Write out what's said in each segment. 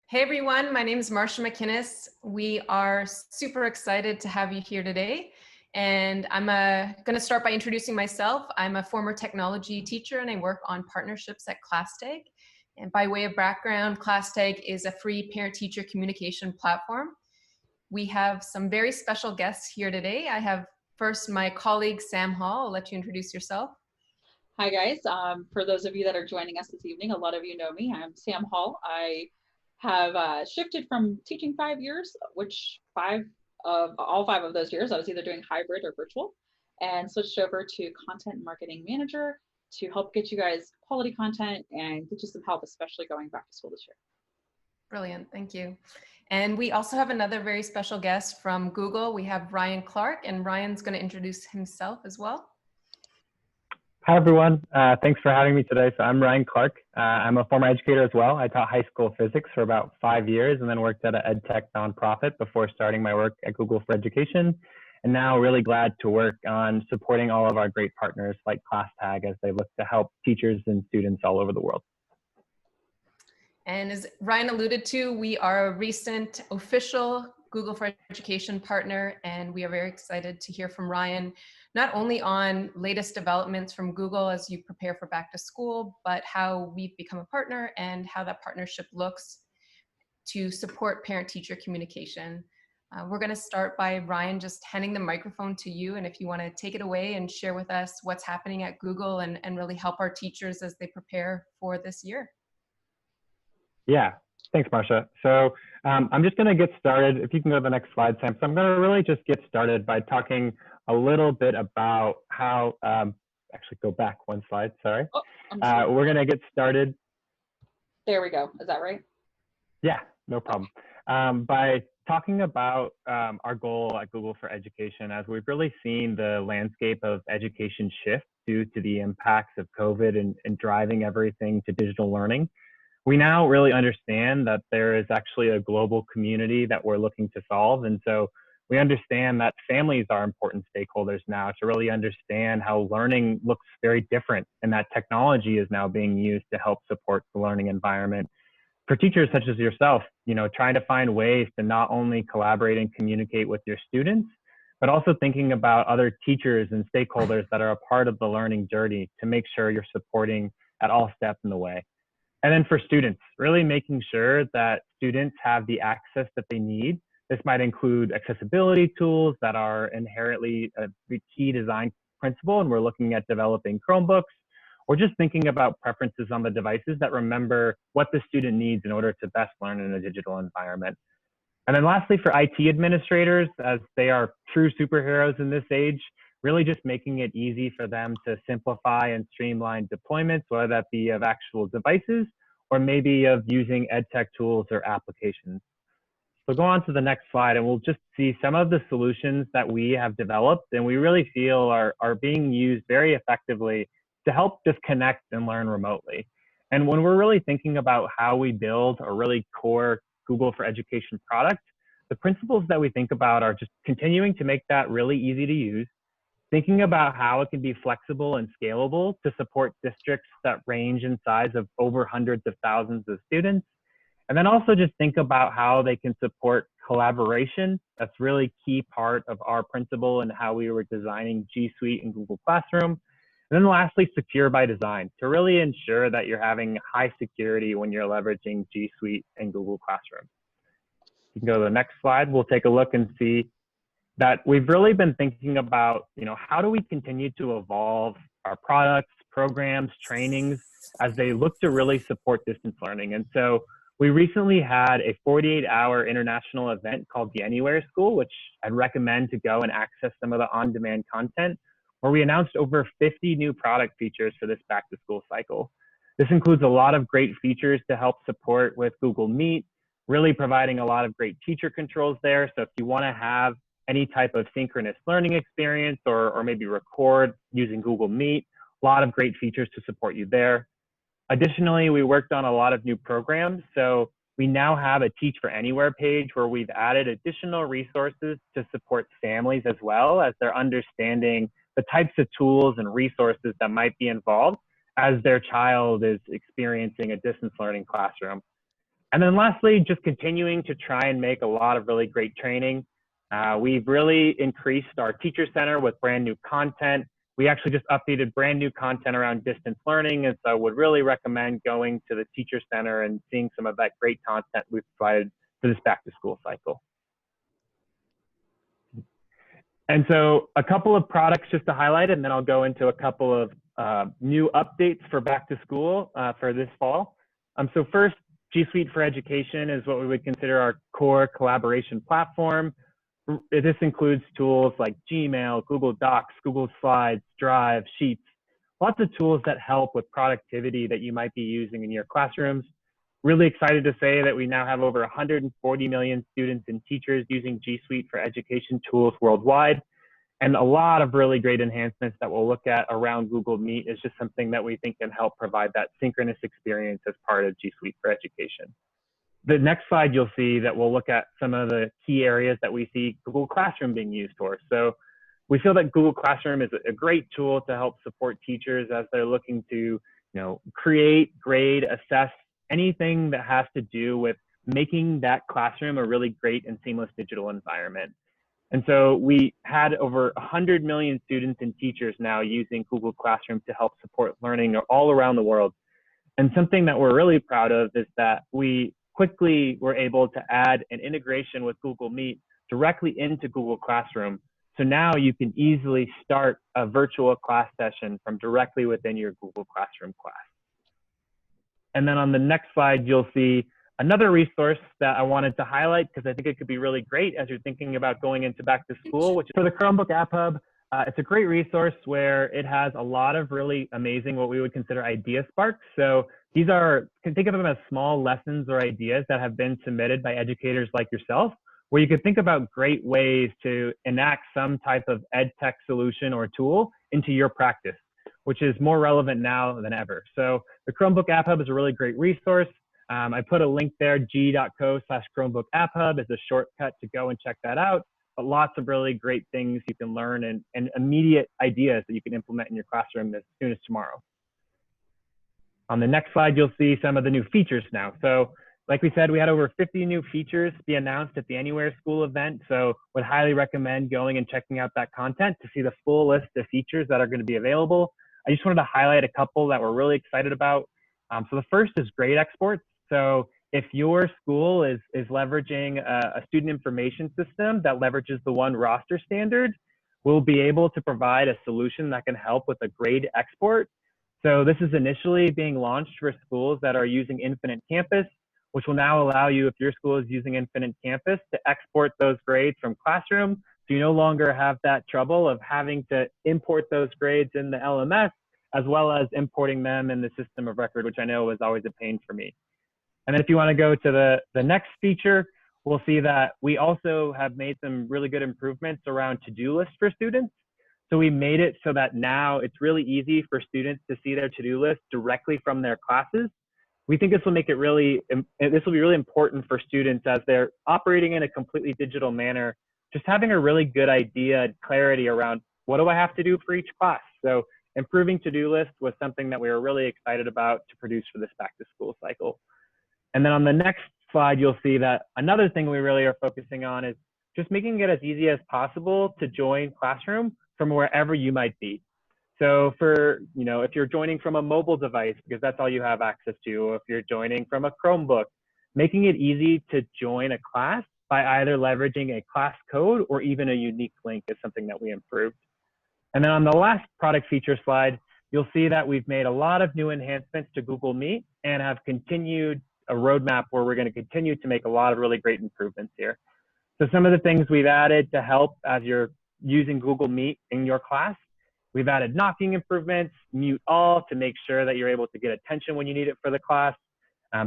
Hey everyone, my name is Marcia McInnes. We are super excited to have you here today. And I'm going to start by introducing myself. I'm a former technology teacher and I work on partnerships at ClassTag. And by way of background, ClassTag is a free parent-teacher communication platform. We have some very special guests here today. I have first my colleague, Sam Hall. I'll let you introduce yourself. Hi guys. For those of you that are joining us this evening, a lot of you know me. I'm Sam Hall. I have shifted from teaching 5 years, which all 5 of those years I was either doing hybrid or virtual, and switched over to content marketing manager to help get you guys quality content and get you some help, especially going back to school this year. Brilliant, thank you. And we also have another very special guest from Google. We have Ryan Clark, and Ryan's going to introduce himself as well. Hi, everyone. Thanks for having me today. So I'm Ryan Clark. I'm a former educator as well. I taught high school physics for about 5 years and then worked at an ed tech nonprofit before starting my work at Google for Education. And now really glad to work on supporting all of our great partners like ClassTag as they look to help teachers and students all over the world. And as Ryan alluded to, we are a recent official Google for Education partner, and we are very excited to hear from Ryan, not only on latest developments from Google as you prepare for back to school, but how we've become a partner and how that partnership looks to support parent-teacher communication. We're going to start by Ryan just handing the microphone to you, and if you want to take it away and share with us what's happening at Google and really help our teachers as they prepare for this year. Yeah, thanks, Marcia. So I'm just going to get started. If you can go to the next slide, Sam. So I'm going to really just get started by talking a little bit about how, actually go back one slide, sorry. Oh, we're going to get started. There we go. Is that right? Yeah, no problem. By talking about our goal at Google for Education, as we've really seen the landscape of education shift due to the impacts of COVID and driving everything to digital learning, we now really understand that there is actually a global community that we're looking to solve. And so we understand that families are important stakeholders now to really understand how learning looks very different and that technology is now being used to help support the learning environment. For teachers such as yourself, trying to find ways to not only collaborate and communicate with your students, but also thinking about other teachers and stakeholders that are a part of the learning journey to make sure you're supporting at all steps in the way. And then for students, really making sure that students have the access that they need. This might include accessibility tools that are inherently a key design principle, and we're looking at developing Chromebooks, or just thinking about preferences on the devices that remember what the student needs in order to best learn in a digital environment. And then lastly, for IT administrators, as they are true superheroes in this age, really just making it easy for them to simplify and streamline deployments, whether that be of actual devices or maybe of using ed tech tools or applications. So go on to the next slide and we'll just see some of the solutions that we have developed and we really feel are being used very effectively to help just connect and learn remotely. And when we're really thinking about how we build a really core Google for Education product, the principles that we think about are just continuing to make that really easy to use, thinking about how it can be flexible and scalable to support districts that range in size of over hundreds of thousands of students. And then also just think about how they can support collaboration. That's really key part of our principle and how we were designing G Suite and Google Classroom. And then lastly, secure by design to really ensure that you're having high security when you're leveraging G Suite and Google Classroom. You can go to the next slide. We'll take a look and see that we've really been thinking about, how do we continue to evolve our products, programs, trainings as they look to really support distance learning. And so we recently had a 48-hour international event called the Anywhere School, which I'd recommend to go and access some of the on-demand content, where we announced over 50 new product features for this back-to-school cycle. This includes a lot of great features to help support with Google Meet, really providing a lot of great teacher controls there. So if you want to have any type of synchronous learning experience or maybe record using Google Meet, a lot of great features to support you there. Additionally, we worked on a lot of new programs. So we now have a Teach for Anywhere page where we've added additional resources to support families as well as they're understanding the types of tools and resources that might be involved as their child is experiencing a distance learning classroom. And then lastly, just continuing to try and make a lot of really great training. We've really increased our teacher center with brand new content. We actually just updated brand new content around distance learning. And so I would really recommend going to the teacher center and seeing some of that great content we've provided for this back to school cycle. And so a couple of products just to highlight, and then I'll go into a couple of new updates for back to school for this fall. So first, G Suite for Education is what we would consider our core collaboration platform. This includes tools like Gmail, Google Docs, Google Slides, Drive, Sheets, lots of tools that help with productivity that you might be using in your classrooms. Really excited to say that we now have over 140 million students and teachers using G Suite for Education tools worldwide, and a lot of really great enhancements that we'll look at around Google Meet is just something that we think can help provide that synchronous experience as part of G Suite for Education. The next slide, you'll see that we'll look at some of the key areas that we see Google Classroom being used for. So we feel that Google Classroom is a great tool to help support teachers as they're looking to, create, grade, assess anything that has to do with making that classroom a really great and seamless digital environment. And so we had over 100 million students and teachers now using Google Classroom to help support learning all around the world. And something that we're really proud of is that we quickly were able to add an integration with Google Meet directly into Google Classroom. So now you can easily start a virtual class session from directly within your Google Classroom class. And then on the next slide, you'll see another resource that I wanted to highlight because I think it could be really great as you're thinking about going into back to school, which is for the Chromebook App Hub. It's a great resource where it has a lot of really amazing, what we would consider idea sparks. So these can think of them as small lessons or ideas that have been submitted by educators like yourself, where you could think about great ways to enact some type of ed tech solution or tool into your practice, which is more relevant now than ever. So the Chromebook App Hub is a really great resource. I put a link there, g.co/Chromebook App Hub is a shortcut to go and check that out. But lots of really great things you can learn and immediate ideas that you can implement in your classroom as soon as tomorrow. On the next slide, you'll see some of the new features now. So like we said, we had over 50 new features be announced at the Anywhere School event. So would highly recommend going and checking out that content to see the full list of features that are going to be available. I just wanted to highlight a couple that we're really excited about. So the first is grade exports. So if your school is leveraging a student information system that leverages the One Roster standard, we'll be able to provide a solution that can help with a grade export. So this is initially being launched for schools that are using Infinite Campus, which will now allow you, if your school is using Infinite Campus, to export those grades from Classroom. So you no longer have that trouble of having to import those grades in the LMS, as well as importing them in the system of record, which I know was always a pain for me. And then if you want to go to the next feature, we'll see that we also have made some really good improvements around to-do lists for students. So we made it so that now it's really easy for students to see their to-do list directly from their classes. We think this will make it this will be really important for students as they're operating in a completely digital manner, just having a really good idea and clarity around what do I have to do for each class. So improving to-do list was something that we were really excited about to produce for this back to school cycle. And then on the next slide, you'll see that another thing we really are focusing on is just making it as easy as possible to join Classroom from wherever you might be. So for, if you're joining from a mobile device, because that's all you have access to, or if you're joining from a Chromebook, making it easy to join a class by either leveraging a class code or even a unique link is something that we improved. And then on the last product feature slide, you'll see that we've made a lot of new enhancements to Google Meet and have continued a roadmap where we're going to continue to make a lot of really great improvements here. So some of the things we've added to help as you're using Google Meet in your class, we've added knocking improvements, mute all to make sure that you're able to get attention when you need it for the class,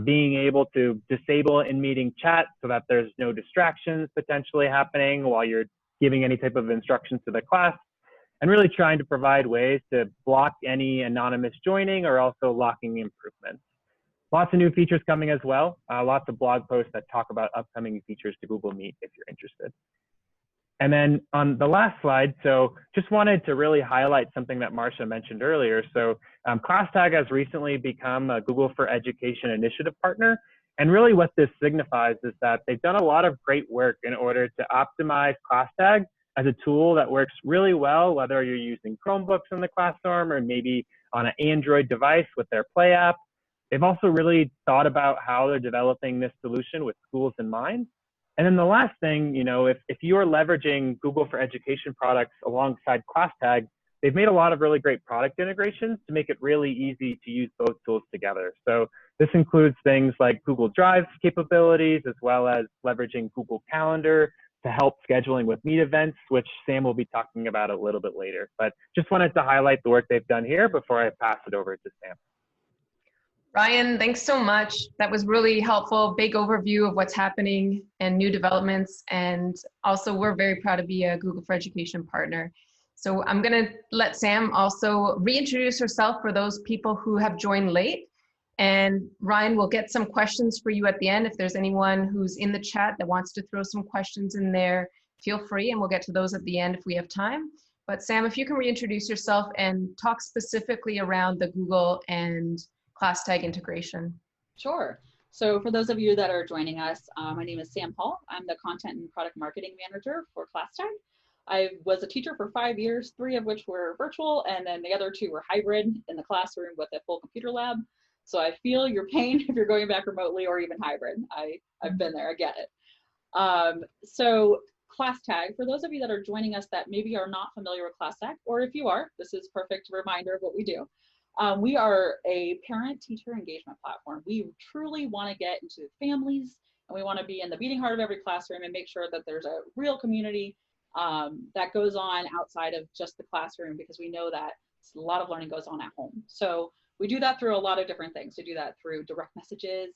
being able to disable in-meeting chat so that there's no distractions potentially happening while you're giving any type of instructions to the class, and really trying to provide ways to block any anonymous joining or also locking improvements. Lots of new features coming as well. Lots of blog posts that talk about upcoming features to Google Meet if you're interested. And then on the last slide, so just wanted to really highlight something that Marcia mentioned earlier. So ClassTag has recently become a Google for Education initiative partner. And really what this signifies is that they've done a lot of great work in order to optimize ClassTag as a tool that works really well, whether you're using Chromebooks in the classroom or maybe on an Android device with their Play app. They've also really thought about how they're developing this solution with schools in mind. And then the last thing, if you're leveraging Google for Education products alongside ClassTag, they've made a lot of really great product integrations to make it really easy to use both tools together. So this includes things like Google Drive capabilities, as well as leveraging Google Calendar to help scheduling with Meet events, which Sam will be talking about a little bit later. But just wanted to highlight the work they've done here before I pass it over to Sam. Ryan, thanks so much. That was really helpful. Big overview of what's happening and new developments. And also, we're very proud to be a Google for Education partner. So I'm going to let Sam also reintroduce herself for those people who have joined late. And Ryan, we'll get some questions for you at the end. If there's anyone who's in the chat that wants to throw some questions in there, feel free, and we'll get to those at the end if we have time. But Sam, if you can reintroduce yourself and talk specifically around the Google and ClassTag integration. Sure. So for those of you that are joining us, my name is Sam Hall. I'm the Content and Product Marketing Manager for ClassTag. I was a teacher for 5 years, 3 of which were virtual, and then the other 2 were hybrid in the classroom with a full computer lab. So I feel your pain if you're going back remotely or even hybrid. I've been there, I get it. So ClassTag, for those of you that are joining us that maybe are not familiar with ClassTag, or if you are, this is a perfect reminder of what we do. We are a parent-teacher engagement platform. We truly want to get into families, and we want to be in the beating heart of every classroom and make sure that there's a real community that goes on outside of just the classroom, because we know that a lot of learning goes on at home. So we do that through a lot of different things. We do that through direct messages,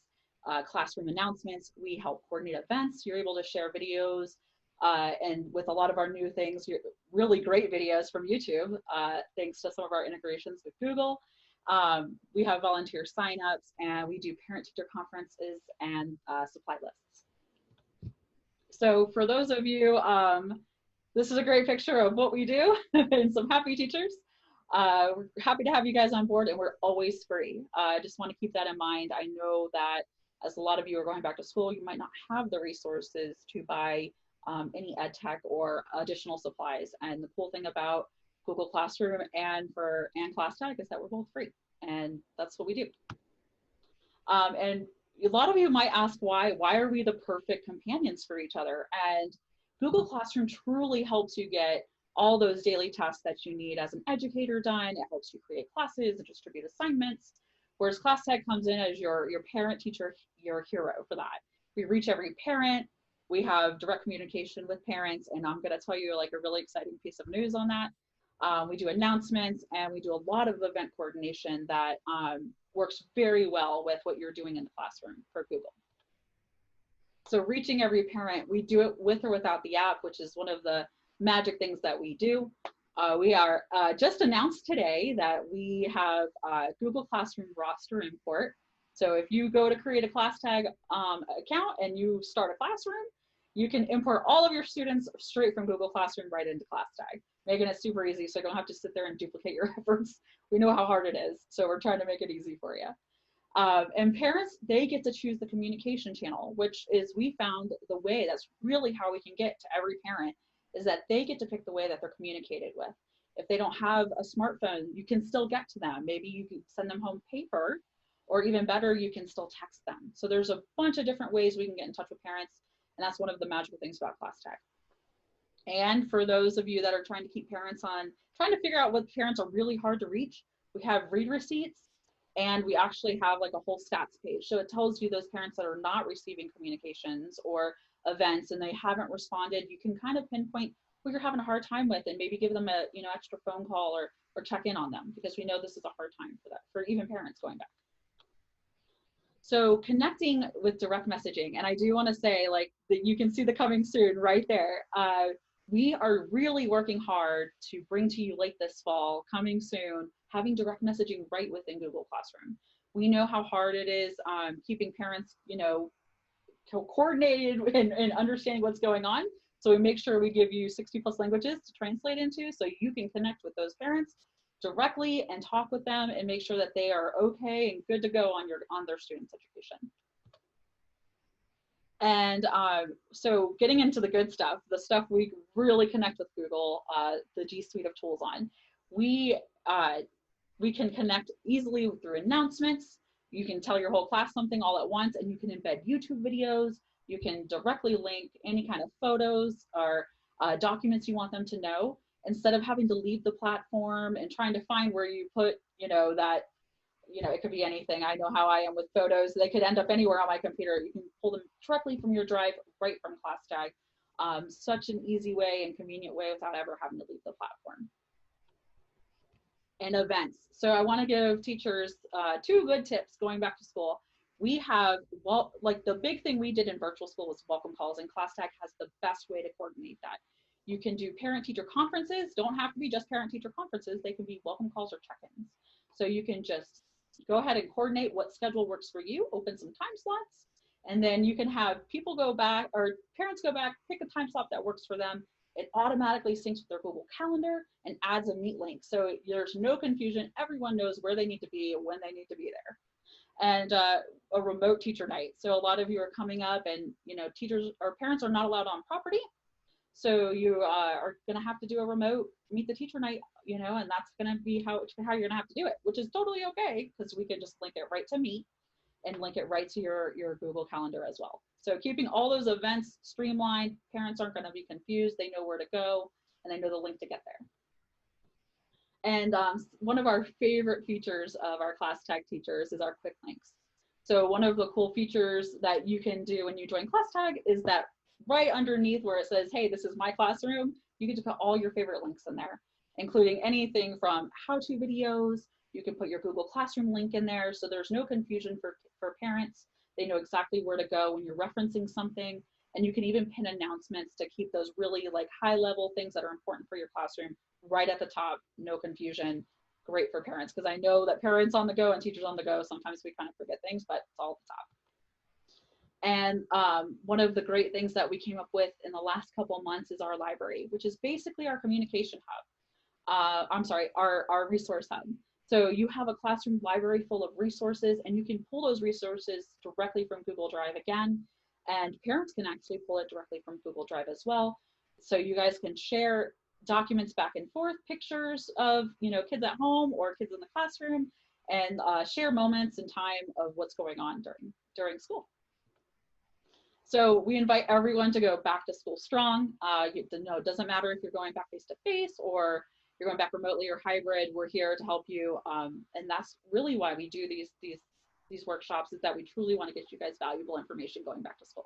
classroom announcements. We help coordinate events. You're able to share videos, and with a lot of our new things, really great videos from YouTube, thanks to some of our integrations with Google. We have volunteer signups, and we do parent-teacher conferences and supply lists. So for those of you, this is a great picture of what we do and some happy teachers. We're happy to have you guys on board, and we're always free. I just want to keep that in mind. I know that as a lot of you are going back to school, you might not have the resources to buy any ed tech or additional supplies. And the cool thing about Google Classroom and ClassTag is that we're both free, and that's what we do. And a lot of you might ask why are we the perfect companions for each other? And Google Classroom truly helps you get all those daily tasks that you need as an educator done. It helps you create classes and distribute assignments, whereas ClassTag comes in as your parent teacher, your hero for that. We reach every parent. We have direct communication with parents, and I'm going to tell you like a really exciting piece of news on that. We do announcements, and we do a lot of event coordination that works very well with what you're doing in the classroom for Google. So reaching every parent, we do it with or without the app, which is one of the magic things that we do. We are just announced today that we have Google Classroom roster import. So if you go to create a ClassTag account and you start a classroom, you can import all of your students straight from Google Classroom right into ClassTag, making it super easy so you don't have to sit there and duplicate your efforts. We know how hard it is, so we're trying to make it easy for you. And parents, they get to choose the communication channel, which is, we found the way that's really how we can get to every parent, is that they get to pick the way that they're communicated with. If they don't have a smartphone, you can still get to them. Maybe you can send them home paper, or even better, you can still text them. So there's a bunch of different ways we can get in touch with parents, and that's one of the magical things about ClassTag. And for those of you that are trying to keep parents on, trying to figure out what parents are really hard to reach, we have read receipts, and we actually have like a whole stats page. So it tells you those parents that are not receiving communications or events and they haven't responded. You can kind of pinpoint who you're having a hard time with and maybe give them a extra phone call or check in on them, because we know this is a hard time for that, for even parents going back. So connecting with direct messaging, and I do want to say, like, that you can see the coming soon right there. We are really working hard to bring to you late this fall, coming soon, having direct messaging right within Google Classroom. We know how hard it is keeping parents, coordinated and understanding what's going on. So we make sure we give you 60+ languages to translate into, so you can connect with those parents directly and talk with them and make sure that they are okay and good to go on their students' education. And so getting into the good stuff, the stuff we really connect with Google, the G Suite of tools on, we can connect easily through announcements. You can tell your whole class something all at once, and you can embed YouTube videos. You can directly link any kind of photos or documents you want them to know, instead of having to leave the platform and trying to find where you put, that, it could be anything. I know how I am with photos. They could end up anywhere on my computer. You can pull them directly from your drive, right from ClassTag. Such an easy way and convenient way without ever having to leave the platform. And events. So I want to give teachers 2 good tips going back to school. We have, like the big thing we did in virtual school was welcome calls, and ClassTag has the best way to coordinate that. You can do parent-teacher conferences. Don't have to be just parent-teacher conferences. They can be welcome calls or check-ins. So you can just go ahead and coordinate what schedule works for you, open some time slots, and then you can have people go back, or parents go back, pick a time slot that works for them. It automatically syncs with their Google Calendar and adds a meet link. So there's no confusion. Everyone knows where they need to be and when they need to be there. And a remote teacher night. So a lot of you are coming up, and teachers or parents are not allowed on property. So you are going to have to do a remote meet the teacher night, and that's going to be how you're going to have to do it, which is totally okay, because we can just link it right to Meet and link it right to your Google Calendar as well. So keeping all those events streamlined, parents aren't going to be confused. They know where to go, and they know the link to get there. And one of our favorite features of our ClassTag teachers is our quick links. So one of the cool features that you can do when you join ClassTag is that right underneath where it says, hey, this is my classroom, you get to put all your favorite links in there, including anything from how-to videos. You can put your Google Classroom link in there, so there's no confusion for parents. They know exactly where to go when you're referencing something. And you can even pin announcements to keep those really like high-level things that are important for your classroom right at the top, no confusion. Great for parents, because I know that parents on the go and teachers on the go, sometimes we kind of forget things, but it's all at the top. And one of the great things that we came up with in the last couple of months is our library, which is basically our communication hub. Our resource hub. So you have a classroom library full of resources, and you can pull those resources directly from Google Drive again, and parents can actually pull it directly from Google Drive as well. So you guys can share documents back and forth, pictures of kids at home or kids in the classroom, and share moments and time of what's going on during school. So we invite everyone to go back to school strong. It doesn't matter if you're going back face-to-face or you're going back remotely or hybrid. We're here to help you, and that's really why we do these workshops, is that we truly want to get you guys valuable information going back to school.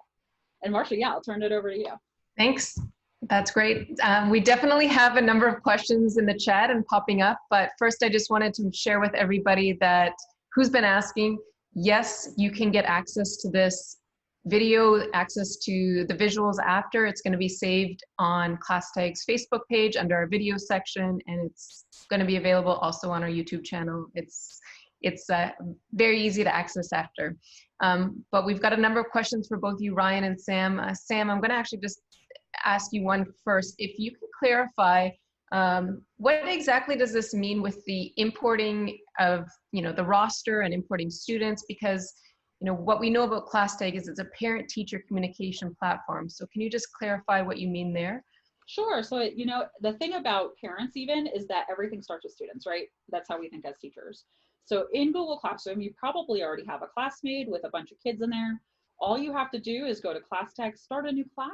And Marcia, yeah, I'll turn it over to you. Thanks. That's great. We definitely have a number of questions in the chat and popping up, but first I just wanted to share with everybody that who's been asking, yes, you can get access to this video, access to the visuals after. It's going to be saved on ClassTag's Facebook page under our video section, and it's going to be available also on our YouTube channel. It's very easy to access after. But we've got a number of questions for both you, Ryan and Sam. Sam, I'm going to actually just ask you one first. If you can clarify, what exactly does this mean with the importing of the roster and importing students? Because what we know about ClassTag is it's a parent-teacher communication platform. So can you just clarify what you mean there? Sure. So, the thing about parents even is that everything starts with students, right? That's how we think as teachers. So in Google Classroom, you probably already have a class made with a bunch of kids in there. All you have to do is go to ClassTag, start a new class,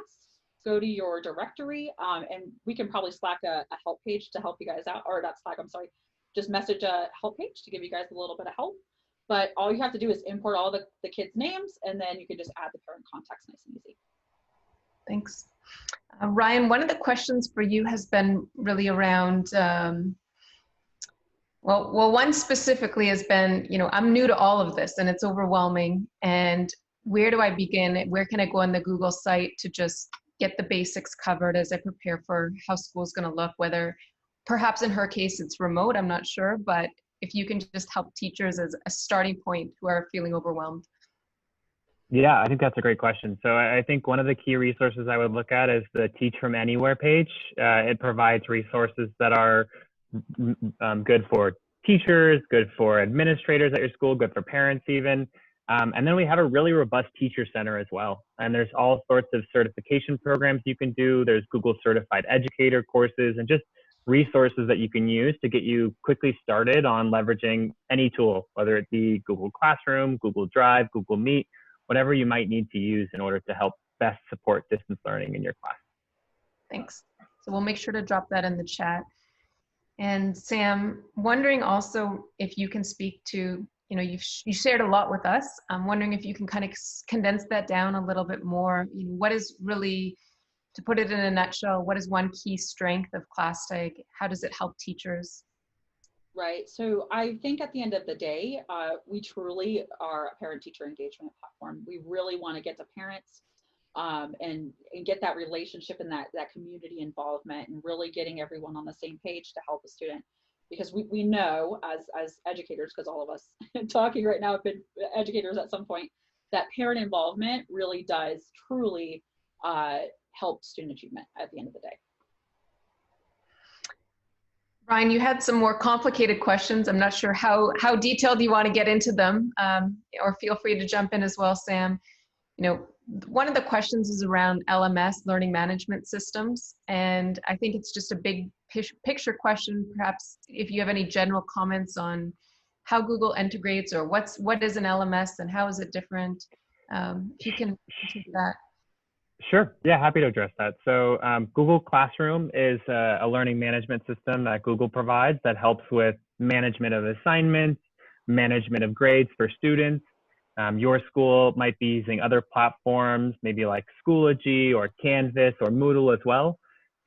go to your directory, and we can probably Slack a help page to help you guys out, or not Slack, I'm sorry, just message a help page to give you guys a little bit of help. But all you have to do is import all the kids' names, and then you can just add the parent contacts nice and easy. Thanks. Ryan, one of the questions for you has been really around, one specifically has been, I'm new to all of this and it's overwhelming, and where do I begin? Where can I go on the Google site to just get the basics covered as I prepare for how school's going to look, whether perhaps in her case it's remote, I'm not sure, but if you can just help teachers as a starting point who are feeling overwhelmed. Yeah, I think that's a great question. So I think one of the key resources I would look at is the Teach from Anywhere page. It provides resources that are good for teachers, good for administrators at your school, good for parents even. And then we have a really robust teacher center as well. And there's all sorts of certification programs you can do. There's Google certified educator courses and just resources that you can use to get you quickly started on leveraging any tool, whether it be Google Classroom, Google Drive, Google Meet, whatever you might need to use in order to help best support distance learning in your class. Thanks. So we'll make sure to drop that in the chat. And Sam, wondering also if you can speak to, you shared a lot with us. I'm wondering if you can kind of condense that down a little bit more. What is really, to put it in a nutshell, what is one key strength of ClassTag? How does it help teachers? Right. So I think at the end of the day, we truly are a parent-teacher engagement platform. We really want to get to parents and get that relationship and that community involvement and really getting everyone on the same page to help a student. Because we know as educators, because all of us talking right now have been educators at some point, that parent involvement really does truly help student achievement at the end of the day. Ryan, you had some more complicated questions. I'm not sure how detailed you want to get into them, or feel free to jump in as well, Sam. One of the questions is around LMS, learning management systems, and I think it's just a big picture question. Perhaps if you have any general comments on how Google integrates, or what is an LMS and how is it different, if you can take that. Sure. Yeah, happy to address that. So Google Classroom is a learning management system that Google provides that helps with management of assignments, management of grades for students. Your school might be using other platforms, maybe like Schoology or Canvas or Moodle as well.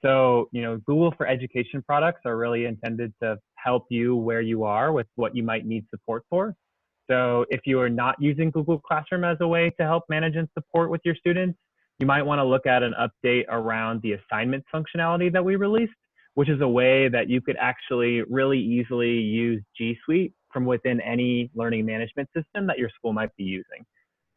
So, Google for Education products are really intended to help you where you are with what you might need support for. So if you are not using Google Classroom as a way to help manage and support with your students, you might want to look at an update around the assignment functionality that we released, which is a way that you could actually really easily use G Suite from within any learning management system that your school might be using.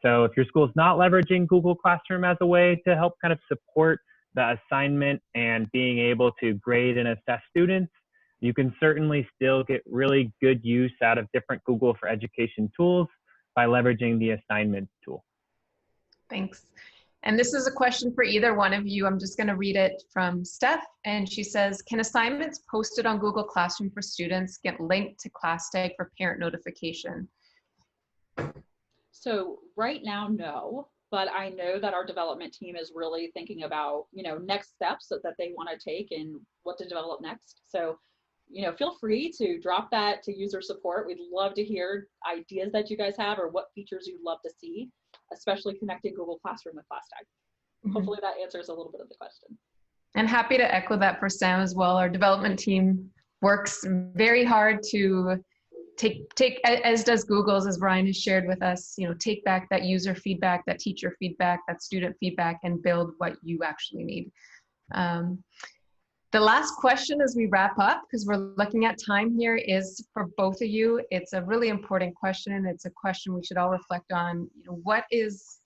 So if your school is not leveraging Google Classroom as a way to help kind of support the assignment and being able to grade and assess students, you can certainly still get really good use out of different Google for Education tools by leveraging the assignment tool. Thanks. And this is a question for either one of you. I'm just going to read it from Steph, and she says, can assignments posted on Google Classroom for students get linked to ClassTag for parent notification? So right now, no, but I know that our development team is really thinking about, next steps that they want to take and what to develop next. So, feel free to drop that to user support. We'd love to hear ideas that you guys have or what features you'd love to see, especially connecting Google Classroom with ClassTag. Mm-hmm. Hopefully that answers a little bit of the question. And happy to echo that for Sam as well. Our development team works very hard to take, as does Google's, as Brian has shared with us, take back that user feedback, that teacher feedback, that student feedback, and build what you actually need. The last question as we wrap up, because we're looking at time here, is for both of you. It's a really important question, and it's a question we should all reflect on. What is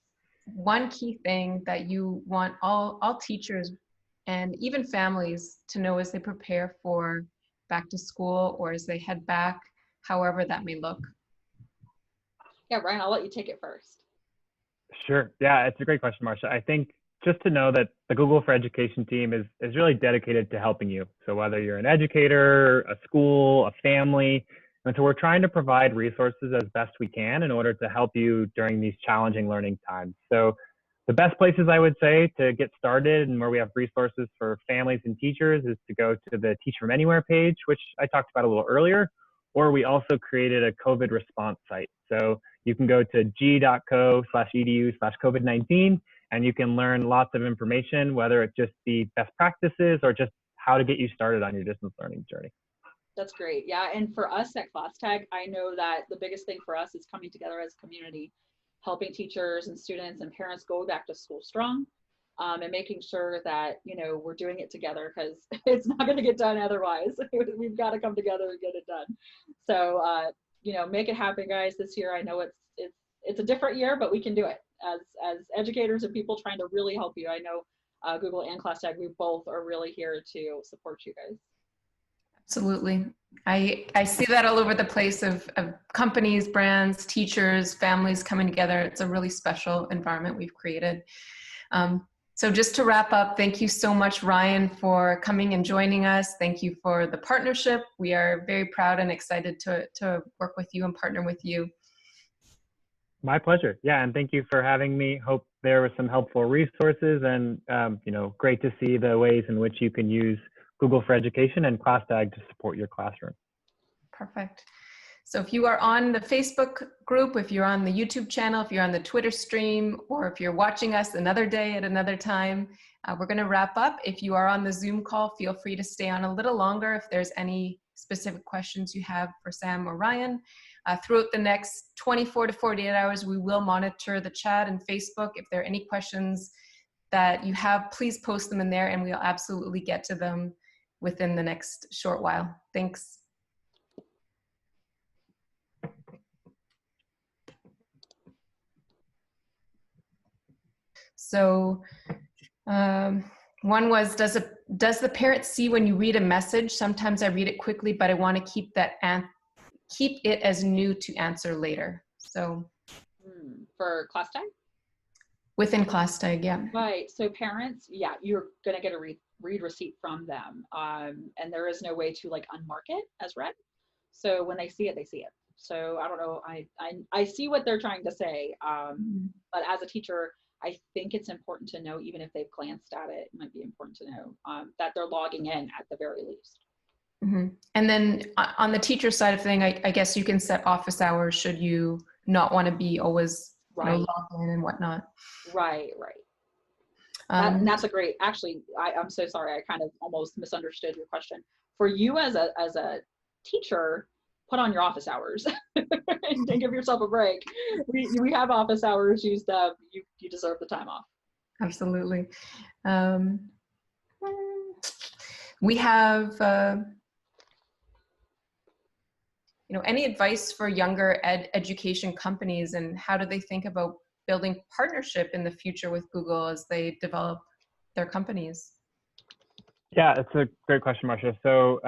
one key thing that you want all teachers and even families to know as they prepare for back to school or as they head back, however that may look? Yeah, Ryan, I'll let you take it first. Sure. Yeah, it's a great question, Marcia. I think just to know that the Google for Education team is really dedicated to helping you. So whether you're an educator, a school, a family, and so we're trying to provide resources as best we can in order to help you during these challenging learning times. So the best places I would say to get started and where we have resources for families and teachers is to go to the Teach from Anywhere page, which I talked about a little earlier, or we also created a COVID response site. So you can go to g.co/edu/COVID-19 and you can learn lots of information, whether it just be best practices or just how to get you started on your distance learning journey. That's great. Yeah, and for us at ClassTag, I know that the biggest thing for us is coming together as a community, helping teachers and students and parents go back to school strong, and making sure that, we're doing it together, because it's not going to get done otherwise. We've got to come together and get it done. So, make it happen, guys, this year. I know it's a different year, but we can do it as educators and people trying to really help you. I know Google and ClassTag, we both are really here to support you guys. Absolutely. I see that all over the place of companies, brands, teachers, families coming together. It's a really special environment we've created. So just to wrap up, thank you so much, Ryan, for coming and joining us. Thank you for the partnership. We are very proud and excited to work with you and partner with you. My pleasure. Yeah, and thank you for having me. Hope there were some helpful resources, and great to see the ways in which you can use Google for Education and ClassTag to support your classroom. Perfect. So if you are on the Facebook group, if you're on the YouTube channel, if you're on the Twitter stream, or if you're watching us another day at another time, we're going to wrap up. If you are on the Zoom call, feel free to stay on a little longer if there's any specific questions you have for Sam or Ryan. Throughout the next 24 to 48 hours, we will monitor the chat and Facebook. If there are any questions that you have, please post them in there and we'll absolutely get to them within the next short while. Thanks. So one was, does the parent see when you read a message? Sometimes I read it quickly, but I want to keep it as new to answer later. So for ClassTag? Within ClassTag, yeah. Right, so parents, yeah, you're gonna get a read receipt from them. And there is no way to like unmark it as read. So when they see it, they see it. So I don't know, I see what they're trying to say. But as a teacher, I think it's important to know, even if they've glanced at it, it might be important to know that they're logging in at the very least. Mm-hmm. And then on the teacher side of thing, I guess you can set office hours should you not want to be always logged in and whatnot. Right. And that's a great, actually, I'm so sorry, I kind of almost misunderstood your question. For you as a teacher, put on your office hours and give yourself a break. We have office hours, use them, you deserve the time off. Absolutely. We have, any advice for younger education companies, and how do they think about building partnership in the future with Google as they develop their companies? Yeah, it's a great question, Marcia. So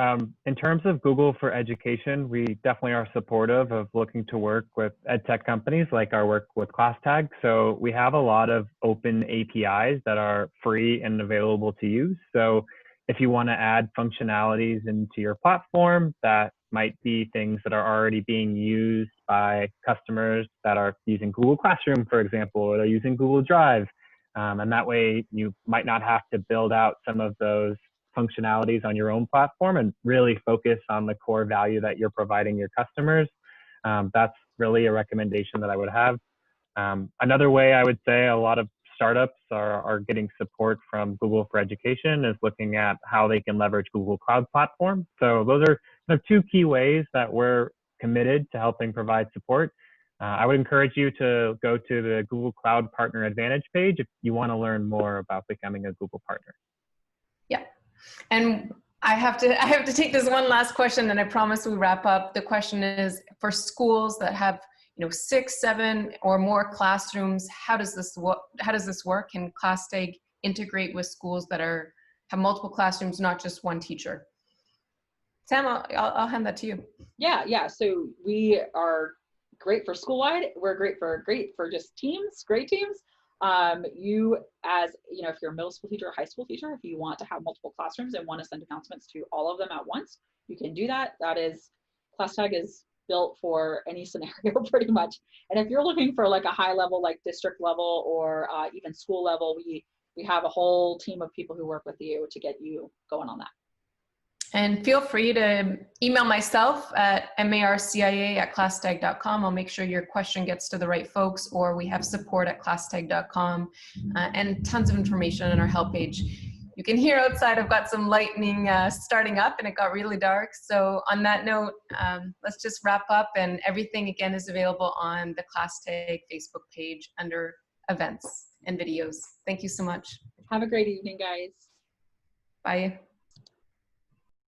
in terms of Google for Education, we definitely are supportive of looking to work with edtech companies like our work with ClassTag. So we have a lot of open APIs that are free and available to use. So if you want to add functionalities into your platform that might be things that are already being used by customers that are using Google Classroom, for example, or they're using Google Drive, and that way you might not have to build out some of those functionalities on your own platform and really focus on the core value that you're providing your customers. That's really a recommendation that I would have. Another way I would say a lot of startups are getting support from Google for Education is looking at how they can leverage Google Cloud Platform. So those are kind of two key ways that we're committed to helping provide support. I would encourage you to go to the Google Cloud Partner Advantage page if you want to learn more about becoming a Google partner. Yeah. And I have to take this one last question, and I promise we wrap up. The question is, for schools that have 6, 7 or more classrooms, how does this work? Can ClassTag integrate with schools that have multiple classrooms, not just one teacher? Sam, I'll hand that to you. Yeah. So we are great for school-wide. We're great for just teams, great teams. You as, if you're a middle school teacher or high school teacher, if you want to have multiple classrooms and want to send announcements to all of them at once, you can do that. ClassTag is built for any scenario pretty much. And if you're looking for like a high level, like district level or even school level, we have a whole team of people who work with you to get you going on that. And feel free to email myself at marcia@classtag.com. I'll make sure your question gets to the right folks, or we have support@classtag.com and tons of information on our help page. You can hear outside I've got some lightning starting up and it got really dark. So on that note, let's just wrap up, and everything again is available on the ClassTag Facebook page under events and videos. Thank you so much. Have a great evening, guys. Bye.